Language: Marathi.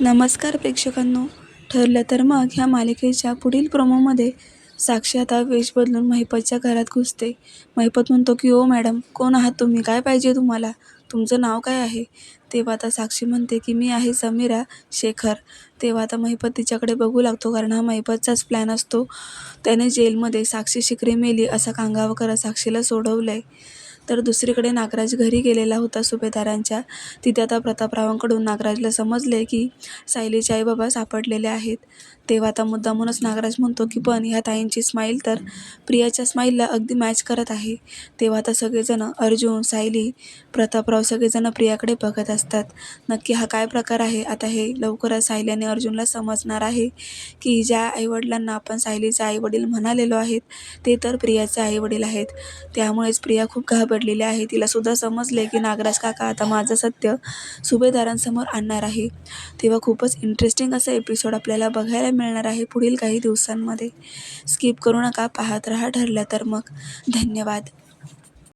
नमस्कार प्रेक्षकांनो. ठरलं तर मग ह्या मालिकेच्या पुढील प्रोमोमध्ये साक्षी आता वेश बदलून महिपतच्या घरात घुसते. महिपत म्हणतो की "ओ मॅडम, कोण आहात तुम्ही? काय पाहिजे तुम्हाला? तुमचं नाव काय आहे?" तेव्हा आता साक्षी म्हणते की "मी आहे समीरा शेखर." तेव्हा आता महिपत तिच्याकडे बघू लागतो, कारण हा महिपतचाच प्लॅन असतो. त्याने जेलमध्ये साक्षी शिकरी मेली असा कांगावा करत साक्षीला सोडवलंय. तर दुसरीकडे नागराज घरी गेलेला होता सुभेदारांच्या. तिथे आता प्रतापरावांकडून नागराजला समजले की सायलीचे आई-बाबा सापडलेले आहेत. तेव्हा आता मुद्दामूनच नागराज म्हणतो की "पण ह्या ताईंची स्माईल तर प्रियाच्या स्माईलला अगदी मॅच करत आहे." तेव्हा आता सगळेजण अर्जुन, सायली, प्रतापराव सगळेजण प्रियाकडे बघत असतात. नक्की हा काय प्रकार आहे? आता हे लवकरच सायली आणि अर्जुनला समजणार आहे की ज्या आईवडिलांना आपण सायलीचे आईवडील म्हणालेलो आहेत, ते तर प्रियाचे आईवडील आहेत. त्यामुळेच प्रिया खूप घाबरलेली आहे. तिला सुद्धा समजले की नागराज काका आता माझं सत्य सुभेदारांसमोर आणणार आहे. तेव्हा खूपच इंटरेस्टिंग असा एपिसोड आपल्याला बघायला मिळणार आहे पुढील काही दिवसांमध्ये. स्किप करू नका, पाहत रहा ठरलं तर मग. धन्यवाद.